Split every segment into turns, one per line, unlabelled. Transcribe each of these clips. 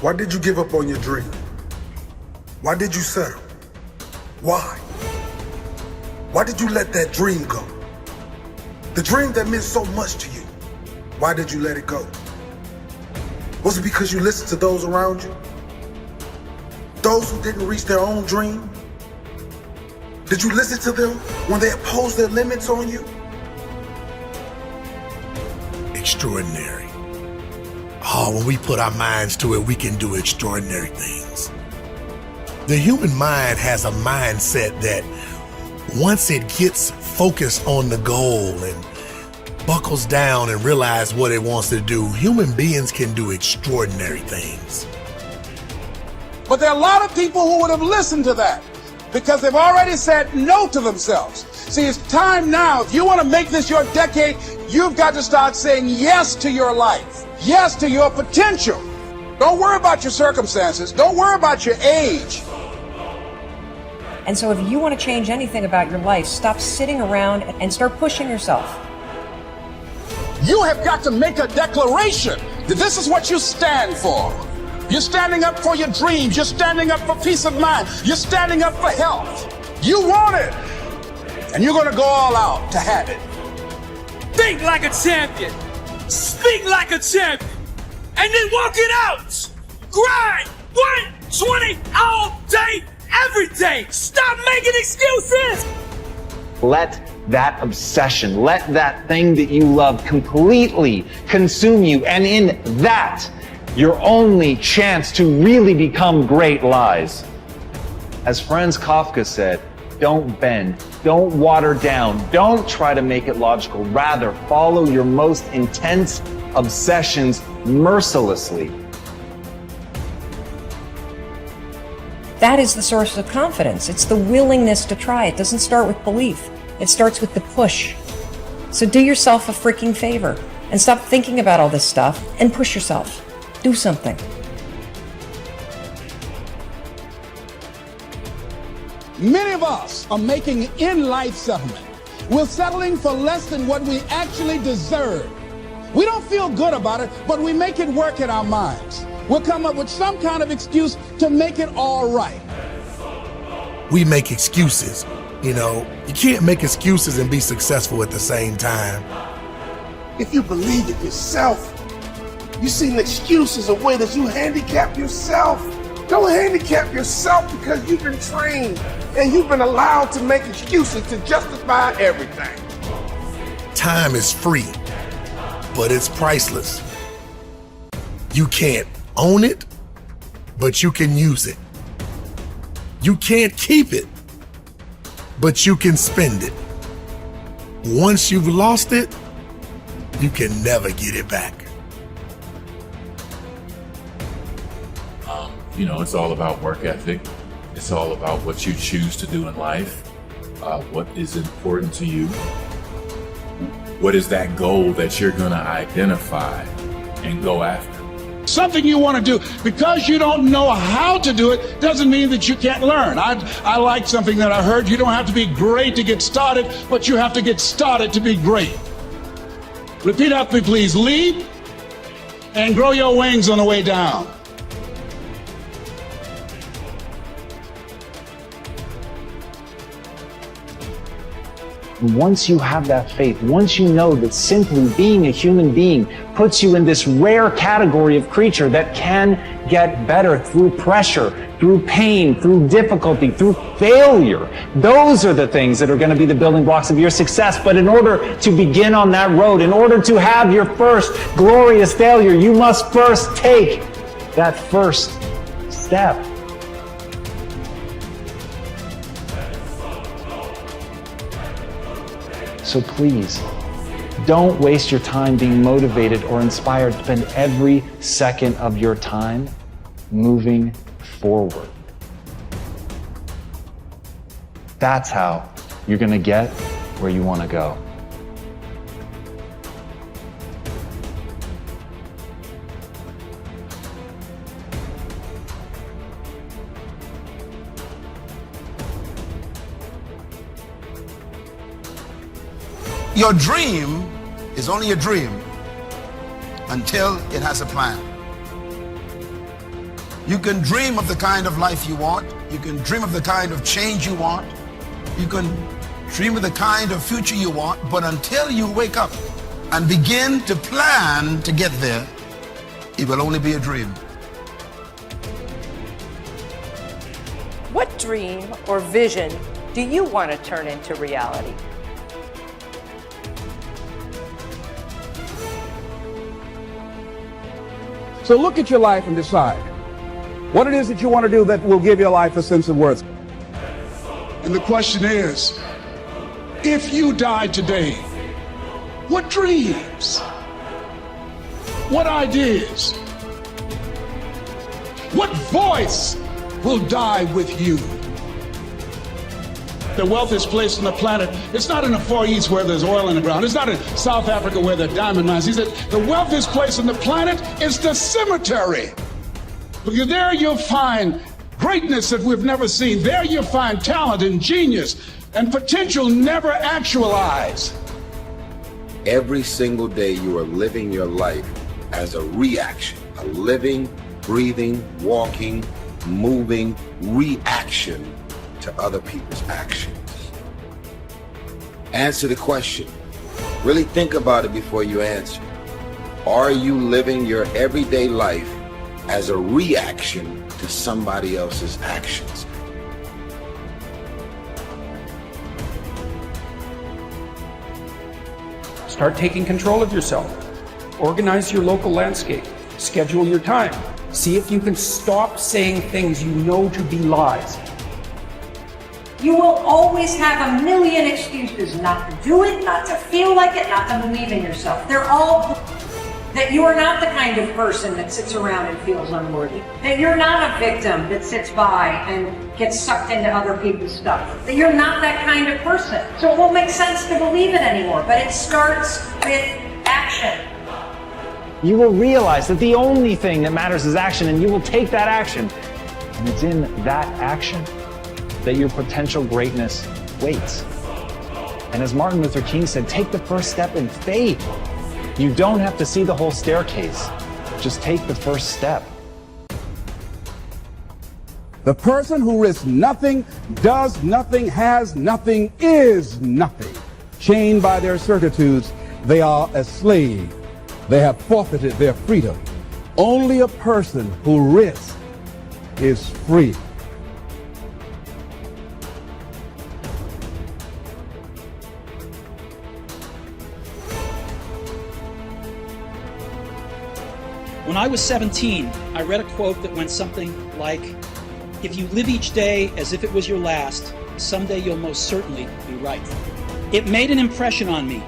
Why did you give up on your dream? Why did you settle? Why? Why did you let that dream go? The dream that meant so much to you. Why did you let it go? Was it because you listened to those around you? Those who didn't reach their own dream? Did you listen to them when they imposed their limits on you?
Extraordinary. Oh, when we put our minds to it, we can do extraordinary things. The human mind has a mindset that once it gets focused on the goal and buckles down and realizes what it wants to do, human beings can do extraordinary things.
But there are a lot of people who would have listened to that because they've already said no to themselves. See, it's time now. If you want to make this your decade, you've got to start saying yes to your life, yes to your potential. Don't worry about your circumstances. Don't worry about your age.
And so if you want to change anything about your life, stop sitting around and start pushing yourself.
You have got to make a declaration that this is what you stand for. You're standing up for your dreams. You're standing up for peace of mind. You're standing up for health. You want it. And you're going to go all out to have it.
Think like a champion. Speak like a champion. And then walk it out. Grind 120 all day, every day. Stop making excuses.
Let that obsession, let that thing that you love completely consume you. And in that, your only chance to really become great lies. As Franz Kafka said, don't bend, don't water down, don't try to make it logical. Rather, follow your most intense obsessions mercilessly.
That is the source of confidence. It's the willingness to try. It doesn't start with belief. It starts with the push. So do yourself a freaking favor and stop thinking about all this stuff and push yourself. Do something.
Many of us are making in-life settlement. We're settling for less than what we actually deserve. We don't feel good about it, but we make it work in our minds. We'll come up with some kind of excuse to make it all right.
We make excuses. You know, you can't make excuses and be successful at the same time.
If you believe it yourself, you see an excuse as a way that you handicap yourself. Don't handicap yourself because you've been trained and you've been allowed to make excuses to justify everything.
Time is free, but it's priceless. You can't own it, but you can use it. You can't keep it, but you can spend it. Once you've lost it, you can never get it back.
You know, it's all about work ethic. It's all about what you choose to do in life. What is important to you? What is that goal that you're going to identify and go after?
Something you want to do. Because you don't know how to do it doesn't mean that you can't learn. I like something that I heard. You don't have to be great to get started, but you have to get started to be great. Repeat after me, please. Leap and grow your wings on the way down.
Once you have that faith, once you know that simply being a human being puts you in this rare category of creature that can get better through pressure, through pain, through difficulty, through failure, those are the things that are going to be the building blocks of your success. But in order to begin on that road, in order to have your first glorious failure, you must first take that first step. So please, don't waste your time being motivated or inspired. Spend every second of your time moving forward. That's how you're going to get where you want to go.
Your dream is only a dream until it has a plan.
You can dream of the kind of life you want. You can dream of the kind of change you want. You can dream of the kind of future you want, but until you wake up and begin to plan to get there, it will only be a dream.
What dream or vision do you want to turn into reality?
So look at your life and decide what it is that you want to do that will give your life a sense of worth. And the question is, if you died today, what dreams, what ideas, what voice will die with you? The wealthiest place on the planet, it's not in the Far East where there's oil in the ground. It's not in South Africa where there are diamond mines. He said the wealthiest place on the planet is the cemetery. Because there you'll find greatness that we've never seen. There you'll find talent and genius and potential never actualized.
Every single day you are living your life as a reaction, a living, breathing, walking, moving reaction to other people's actions. Answer the question. Really think about it before you answer. Are you living your everyday life as a reaction to somebody else's actions?
Start taking control of yourself. Organize your local landscape. Schedule your time. See if you can stop saying things you know to be lies.
You will always have a million excuses not to do it, not to feel like it, not to believe in yourself. They're all that you are not the kind of person that sits around and feels unworthy. That you're not a victim that sits by and gets sucked into other people's stuff. That you're not that kind of person. So it won't make sense to believe it anymore, but it starts with action.
You will realize that the only thing that matters is action, and you will take that action. And it's in that action that your potential greatness waits. And as Martin Luther King said, take the first step in faith. You don't have to see the whole staircase. Just take the first step.
The person who risks nothing, does nothing, has nothing, is nothing. Chained by their certitudes, they are a slave. They have forfeited their freedom. Only a person who risks is free.
When I was 17, I read a quote that went something like, "If you live each day as if it was your last, someday you'll most certainly be right." It made an impression on me,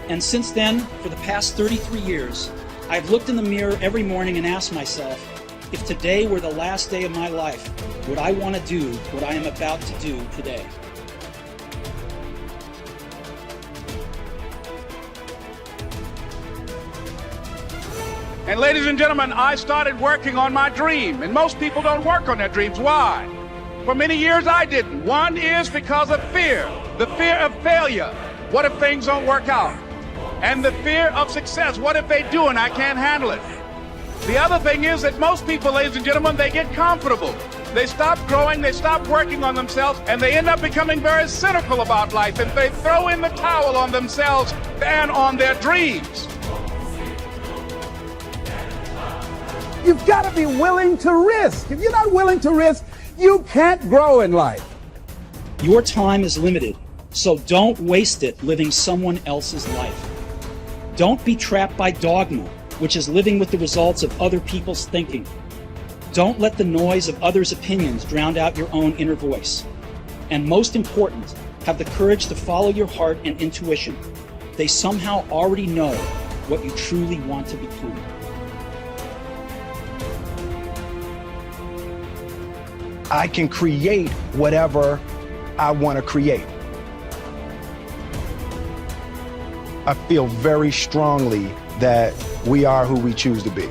and since then, for the past 33 years, I've looked in the mirror every morning and asked myself, if today were the last day of my life, would I want to do what I am about to do today?
And ladies and gentlemen, I started working on my dream. And most people don't work on their dreams. Why? For many years I didn't. One is because of fear. The fear of failure. What if things don't work out? And the fear of success. What if they do and I can't handle it? The other thing is that most people, ladies and gentlemen, they get comfortable. They stop growing, they stop working on themselves, and they end up becoming very cynical about life. And they throw in the towel on themselves and on their dreams. You've got to be willing to risk. If you're not willing to risk, you can't grow in life.
Your time is limited, so don't waste it living someone else's life. Don't be trapped by dogma, which is living with the results of other people's thinking. Don't let the noise of others' opinions drown out your own inner voice. And most important, have the courage to follow your heart and intuition. They somehow already know what you truly want to become.
I can create whatever I want to create. I feel very strongly that we are who we choose to be.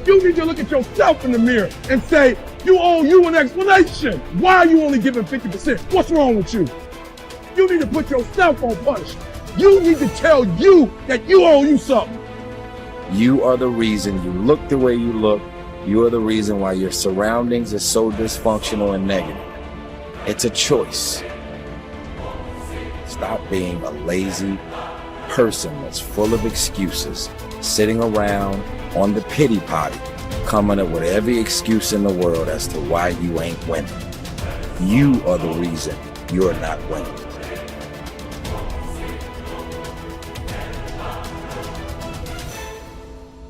You need to look at yourself in the mirror and say, you owe you an explanation. Why are you only giving 50%? What's wrong with you? You need to put yourself on punishment. You need to tell you that you owe you something.
You are the reason you look the way you look. You are the reason why your surroundings are so dysfunctional and negative. It's a choice. Stop being a lazy person that's full of excuses, sitting around on the pity potty, coming up with every excuse in the world as to why you ain't winning. You are the reason you're not winning.